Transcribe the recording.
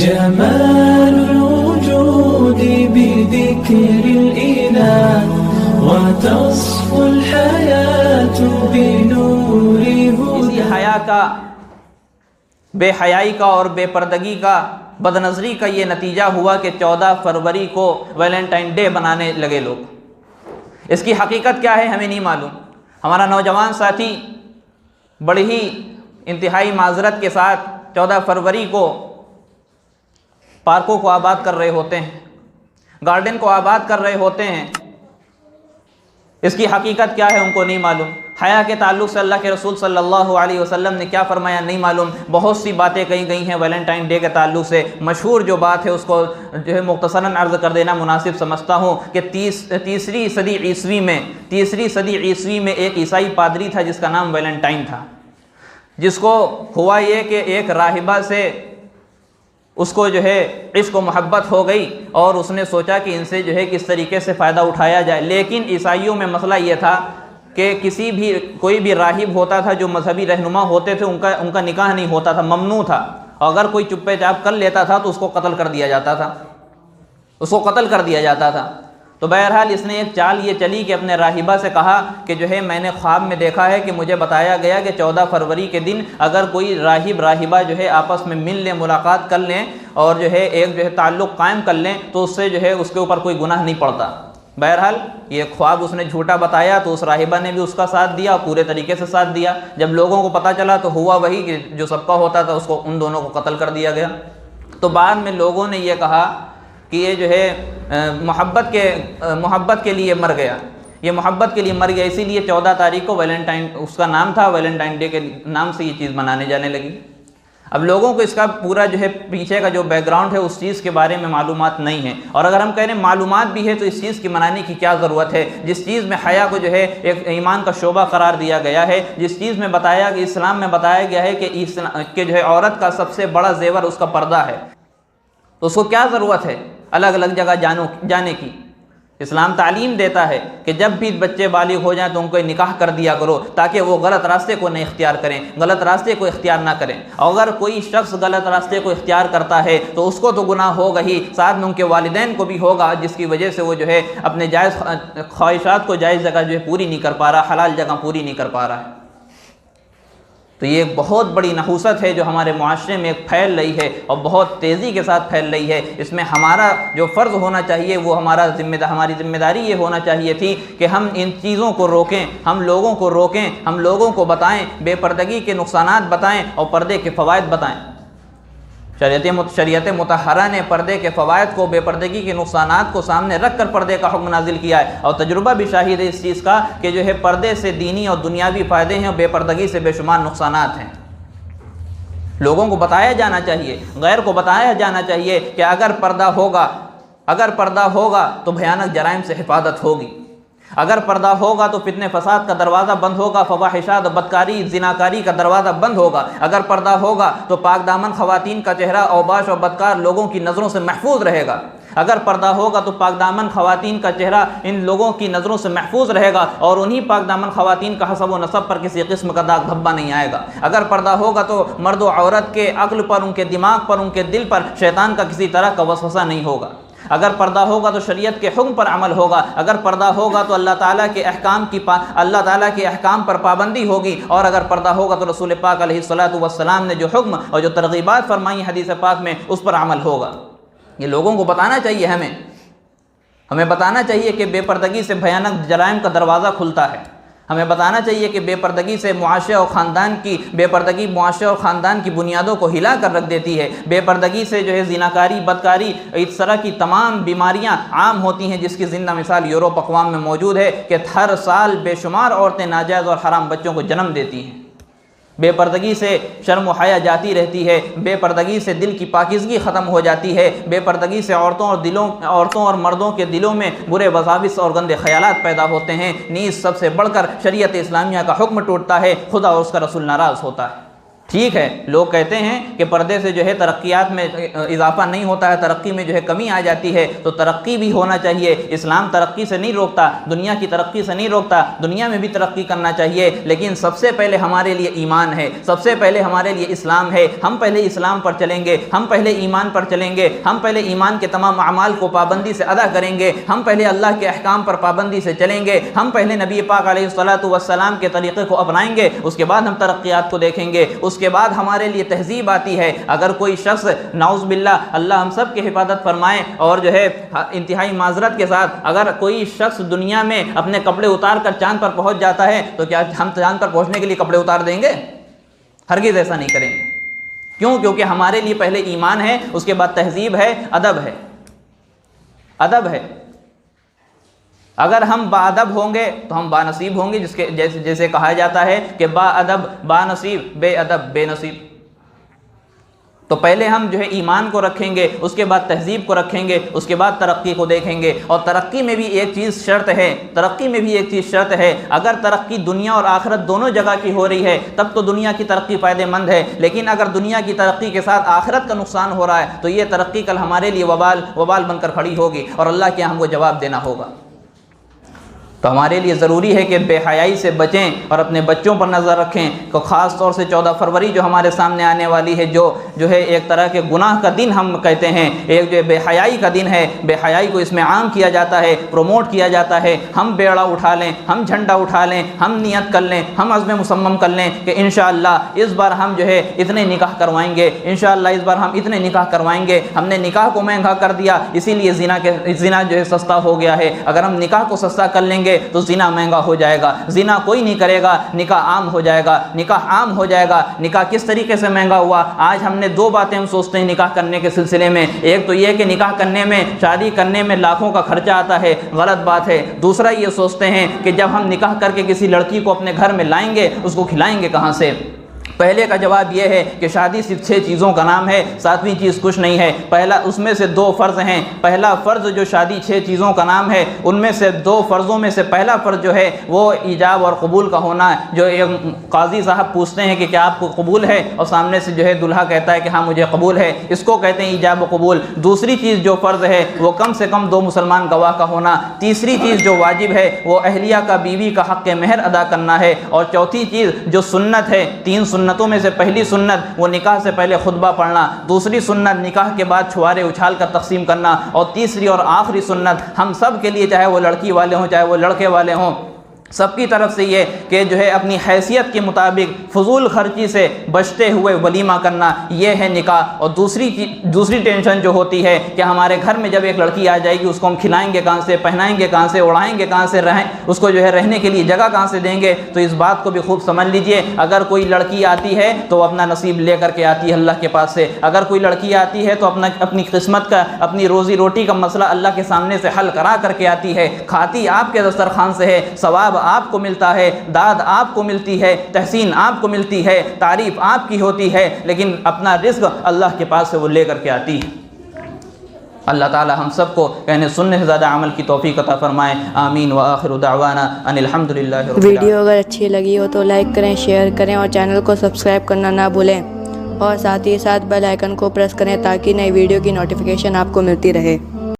جمال الوجود بذكر الإله وتصفو الحياة بنور اسی حیا کا، بے حیائی کا اور بے پردگی کا، بد نظری کا یہ نتیجہ ہوا کہ 14 فروری کو ویلنٹائن ڈے بنانے لگے لوگ۔ اس کی حقیقت کیا ہے ہمیں نہیں معلوم۔ ہمارا نوجوان ساتھی بڑی ہی انتہائی معذرت کے ساتھ 14 فروری کو پارکوں کو آباد کر رہے ہوتے ہیں، گارڈن کو آباد کر رہے ہوتے ہیں۔ اس کی حقیقت کیا ہے ان کو نہیں معلوم۔ حیا کے تعلق سے اللہ کے رسول صلی اللہ علیہ وسلم نے کیا فرمایا نہیں معلوم۔ بہت سی باتیں کہی گئی ہیں ویلنٹائن ڈے کے تعلق سے۔ مشہور جو بات ہے اس کو جو ہے مختصراً عرض کر دینا مناسب سمجھتا ہوں کہ تیسری صدی عیسوی میں ایک عیسائی پادری تھا جس کا نام ویلنٹائن تھا، جس کو ہوا یہ کہ ایک راہبہ سے اس کو جو ہے عشق و محبت ہو گئی اور اس نے سوچا کہ ان سے جو ہے کس طریقے سے فائدہ اٹھایا جائے۔ لیکن عیسائیوں میں مسئلہ یہ تھا کہ کوئی بھی راہب ہوتا تھا جو مذہبی رہنما ہوتے تھے ان کا نکاح نہیں ہوتا تھا، ممنوع تھا، اور اگر کوئی چپے چاپ کر لیتا تھا تو اس کو قتل کر دیا جاتا تھا۔ تو بہرحال اس نے ایک چال یہ چلی کہ اپنے راہبہ سے کہا کہ جو ہے میں نے خواب میں دیکھا ہے کہ مجھے بتایا گیا کہ 14 فروری کے دن اگر کوئی راہب راہبہ جو ہے آپس میں مل لیں، ملاقات کر لیں اور جو ہے ایک جو ہے تعلق قائم کر لیں تو اس سے جو ہے اس کے اوپر کوئی گناہ نہیں پڑتا۔ بہرحال یہ خواب اس نے جھوٹا بتایا تو اس راہبہ نے بھی اس کا ساتھ دیا، پورے طریقے سے ساتھ دیا۔ جب لوگوں کو پتہ چلا تو ہوا وہی کہ جو سب کا ہوتا تھا، اس کو ان دونوں کو قتل کر دیا گیا۔ تو بعد میں لوگوں نے یہ کہا کہ یہ جو ہے محبت کے لیے مر گیا، یہ محبت کے لیے مر گیا، اسی لیے 14 تاریخ کو ویلنٹائن اس کا نام تھا، ویلنٹائن ڈے کے نام سے یہ چیز منانے جانے لگی۔ اب لوگوں کو اس کا پورا جو ہے پیچھے کا جو بیک گراؤنڈ ہے اس چیز کے بارے میں معلومات نہیں ہے، اور اگر ہم کہہ رہے ہیں معلومات بھی ہے تو اس چیز کی منانے کی کیا ضرورت ہے؟ جس چیز میں حیا کو جو ہے ایک ایمان کا شعبہ قرار دیا گیا ہے، جس چیز میں بتایا کہ اسلام میں بتایا گیا ہے کہ جو ہے عورت کا سب سے بڑا زیور اس کا پردہ ہے، تو اس کو کیا ضرورت ہے الگ الگ جگہ جانے کی؟ اسلام تعلیم دیتا ہے کہ جب بھی بچے بالغ ہو جائیں تو ان کو نکاح کر دیا کرو تاکہ وہ غلط راستے کو نہ اختیار کریں، غلط راستے کو اختیار نہ کریں۔ اگر کوئی شخص غلط راستے کو اختیار کرتا ہے تو اس کو تو گناہ ہوگا ہی، ساتھ میں ان کے والدین کو بھی ہوگا، جس کی وجہ سے وہ جو ہے اپنے جائز خواہشات کو جائز جگہ جو ہے پوری نہیں کر پا رہا، حلال جگہ پوری نہیں کر پا رہا ہے۔ تو یہ ایک بہت بڑی نحوست ہے جو ہمارے معاشرے میں پھیل رہی ہے اور بہت تیزی کے ساتھ پھیل رہی ہے۔ اس میں ہمارا جو فرض ہونا چاہیے وہ ہماری ذمہ داری یہ ہونا چاہیے تھی کہ ہم ان چیزوں کو روکیں، ہم لوگوں کو روکیں، ہم لوگوں کو بتائیں، بے پردگی کے نقصانات بتائیں اور پردے کے فوائد بتائیں۔ شریعت مطہرہ نے پردے کے فوائد کو، بے پردگی کے نقصانات کو سامنے رکھ کر پردے کا حکم نازل کیا ہے، اور تجربہ بھی شاہد ہے اس چیز کا کہ جو ہے پردے سے دینی اور دنیاوی فائدے ہیں اور بے پردگی سے بے شمار نقصانات ہیں۔ لوگوں کو بتایا جانا چاہیے، غیر کو بتایا جانا چاہیے کہ اگر پردہ ہوگا تو بھیانک جرائم سے حفاظت ہوگی، اگر پردہ ہوگا تو فتنہ فساد کا دروازہ بند ہوگا، فواحشات، بدکاری، زناکاری کا دروازہ بند ہوگا، اگر پردہ ہوگا تو پاک دامن خواتین کا چہرہ اوباش اور بدکار لوگوں کی نظروں سے محفوظ رہے گا، اگر پردہ ہوگا تو پاک دامن خواتین کا چہرہ ان لوگوں کی نظروں سے محفوظ رہے گا اور انہی پاک دامن خواتین کا حسب و نسب پر کسی قسم کا داغ دھبا نہیں آئے گا، اگر پردہ ہوگا تو مرد و عورت کے عقل پر، ان کے دماغ پر، ان کے دل پر شیطان کا کسی طرح کا وسوسہ نہیں ہوگا، اگر پردہ ہوگا تو شریعت کے حکم پر عمل ہوگا، اگر پردہ ہوگا تو اللہ تعالیٰ کے احکام پر پابندی ہوگی، اور اگر پردہ ہوگا تو رسول پاک علیہ الصلاۃ والسلام نے جو حکم اور جو ترغیبات فرمائی حدیث پاک میں اس پر عمل ہوگا۔ یہ لوگوں کو بتانا چاہیے، ہمیں بتانا چاہیے کہ بے پردگی سے بھیانک جرائم کا دروازہ کھلتا ہے، ہمیں بتانا چاہیے کہ بے پردگی سے معاشرے اور خاندان کی بنیادوں کو ہلا کر رکھ دیتی ہے، بے پردگی سے جو ہے زناکاری، بدکاری، اس طرح کی تمام بیماریاں عام ہوتی ہیں، جس کی زندہ مثال یورپ اقوام میں موجود ہے کہ ہر سال بے شمار عورتیں ناجائز اور حرام بچوں کو جنم دیتی ہیں۔ بے پردگی سے شرم و حیا جاتی رہتی ہے، بے پردگی سے دل کی پاکیزگی ختم ہو جاتی ہے، بے پردگی سے عورتوں اور مردوں کے دلوں میں برے وساوس اور گندے خیالات پیدا ہوتے ہیں، نیز سب سے بڑھ کر شریعت اسلامیہ کا حکم ٹوٹتا ہے، خدا اور اس کا رسول ناراض ہوتا ہے۔ ٹھیک ہے، لوگ کہتے ہیں کہ پردے سے جو ہے ترقیات میں اضافہ نہیں ہوتا ہے، ترقی میں جو ہے کمی آ جاتی ہے، تو ترقی بھی ہونا چاہیے۔ اسلام ترقی سے نہیں روکتا، دنیا کی ترقی سے نہیں روکتا، دنیا میں بھی ترقی کرنا چاہیے، لیکن سب سے پہلے ہمارے لیے ایمان ہے، سب سے پہلے ہمارے لیے اسلام ہے۔ ہم پہلے اسلام پر چلیں گے، ہم پہلے ایمان پر چلیں گے، ہم پہلے ایمان کے تمام اعمال کو پابندی سے ادا کریں گے، ہم پہلے اللہ کے احکام پر پابندی سے چلیں گے، ہم پہلے نبی پاک علیہ الصلاۃ والسلام کے طریقے کو اپنائیں گے، اس کے بعد ہم ترقیات کو دیکھیں گے، اس کے بعد ہمارے لیے تہذیب آتی ہے۔ اگر کوئی شخص نعوذ باللہ، اللہ ہم سب کی حفاظت فرمائے، اور جو ہے انتہائی معذرت کے ساتھ اگر کوئی شخص دنیا میں اپنے کپڑے اتار کر چاند پر پہنچ جاتا ہے تو کیا ہم چاند پر پہنچنے کے لیے کپڑے اتار دیں گے؟ ہرگز ایسا نہیں کریں گے۔ کیوں؟ کیونکہ ہمارے لیے پہلے ایمان ہے، اس کے بعد تہذیب ہے، ادب ہے، ادب ہے۔ اگر ہم با ادب ہوں گے تو ہم با نصیب ہوں گے، جیسے کہا جاتا ہے کہ با ادب با نصیب، بے ادب بے نصیب۔ تو پہلے ہم جو ہے ایمان کو رکھیں گے، اس کے بعد تہذیب کو رکھیں گے، اس کے بعد ترقی کو دیکھیں گے۔ اور ترقی میں بھی ایک چیز شرط ہے، ترقی میں بھی ایک چیز شرط ہے، اگر ترقی دنیا اور آخرت دونوں جگہ کی ہو رہی ہے تب تو دنیا کی ترقی فائدہ مند ہے، لیکن اگر دنیا کی ترقی کے ساتھ آخرت کا نقصان ہو رہا ہے تو یہ ترقی کل ہمارے لیے وبال بن کر کھڑی ہوگی، اور اللہ کے ہم کو جواب دینا ہوگا۔ تو ہمارے لیے ضروری ہے کہ بے حیائی سے بچیں اور اپنے بچوں پر نظر رکھیں، کہ خاص طور سے 14 فروری جو ہمارے سامنے آنے والی ہے، جو ہے ایک طرح کے گناہ کا دن ہم کہتے ہیں، ایک جو بے حیائی کا دن ہے، بے حیائی کو اس میں عام کیا جاتا ہے، پروموٹ کیا جاتا ہے۔ ہم بیڑا اٹھا لیں، ہم جھنڈا اٹھا لیں، ہم نیت کر لیں، ہم عزم مصمم کر لیں کہ انشاءاللہ اس بار ہم جو ہے اتنے نکاح کروائیں گے، انشاءاللہ اس بار ہم اتنے نکاح کروائیں گے۔ ہم نے نکاح کو مہنگا کر دیا، اسی لیے زنا جو ہے سستا ہو گیا ہے۔ اگر ہم نکاح کو سستا کر لیں گے تو زنا مہنگا ہو جائے گا، زنا کوئی نہیں کرے گا، نکاح عام ہو جائے گا، نکاح عام ہو جائے گا۔ نکاح کس طریقے سے مہنگا ہوا؟ آج ہم نے 2 باتیں ہم سوچتے ہیں نکاح کرنے کے سلسلے میں، ایک تو یہ کہ نکاح کرنے میں، شادی کرنے میں لاکھوں کا خرچہ آتا ہے، غلط بات ہے۔ دوسرا یہ سوچتے ہیں کہ جب ہم نکاح کر کے کسی لڑکی کو اپنے گھر میں لائیں گے، اس کو کھلائیں گے کہاں سے؟ پہلے کا جواب یہ ہے کہ شادی صرف 6 چیزوں کا نام ہے، 7ویں چیز کچھ نہیں ہے۔ پہلا اس میں سے 2 فرض ہیں۔ پہلا فرض جو شادی 6 چیزوں کا نام ہے، ان میں سے 2 فرضوں میں سے پہلا فرض جو ہے وہ ایجاب اور قبول کا ہونا ہے۔ جو ایک قاضی صاحب پوچھتے ہیں کہ کیا آپ کو قبول ہے، اور سامنے سے جو ہے دلہا کہتا ہے کہ ہاں مجھے قبول ہے، اس کو کہتے ہیں ایجاب و قبول۔ دوسری چیز جو فرض ہے وہ کم سے کم 2 مسلمان گواہ کا ہونا۔ تیسری چیز جو واجب ہے وہ اہلیہ کا بیوی کا حق مہر ادا کرنا ہے۔ اور چوتھی چیز جو سنت ہے، 3 سنتوں میں سے پہلی سنت وہ نکاح سے پہلے خطبہ پڑھنا، دوسری سنت نکاح کے بعد چھوارے اچھال کر تقسیم کرنا، اور تیسری اور آخری سنت ہم سب کے لیے، چاہے وہ لڑکی والے ہوں چاہے وہ لڑکے والے ہوں، سب کی طرف سے یہ کہ جو ہے اپنی حیثیت کے مطابق فضول خرچی سے بچتے ہوئے ولیمہ کرنا، یہ ہے نکاح۔ اور دوسری ٹینشن جو ہوتی ہے کہ ہمارے گھر میں جب ایک لڑکی آ جائے گی، اس کو ہم کھلائیں گے کہاں سے، پہنائیں گے کہاں سے، اڑائیں گے کہاں سے، اس کو جو ہے رہنے کے لیے جگہ کہاں سے دیں گے؟ تو اس بات کو بھی خوب سمجھ لیجئے، اگر کوئی لڑکی آتی ہے تو وہ اپنا نصیب لے کر کے آتی ہے اللہ کے پاس سے۔ اگر کوئی لڑکی آتی ہے تو اپنی قسمت کا، اپنی روزی روٹی کا مسئلہ اللہ کے سامنے سے حل کرا کر کے آتی ہے۔ کھاتی آپ کے دسترخوان سے ہے، ثواب آپ کو ملتا ہے، داد آپ کو ملتی ہے، تحسین آپ کو ملتی ہے، تعریف آپ کی ہوتی ہے، لیکن اپنا رزق اللہ کے پاس سے وہ لے کر کے آتی ہے۔ اللہ تعالی ہم سب کو کہنے سننے سے زیادہ عمل کی توفیق عطا فرمائے، آمین۔ وآخر دعوانا ان الحمدللہ رب العالمین۔ ویڈیو اگر اچھی لگی ہو تو لائک کریں، شیئر کریں اور چینل کو سبسکرائب کرنا نہ بھولیں، اور ساتھ ہی ساتھ بیل آئیکن کو پریس کریں تاکہ نئی ویڈیو کی نوٹیفیکیشن آپ کو ملتی رہے۔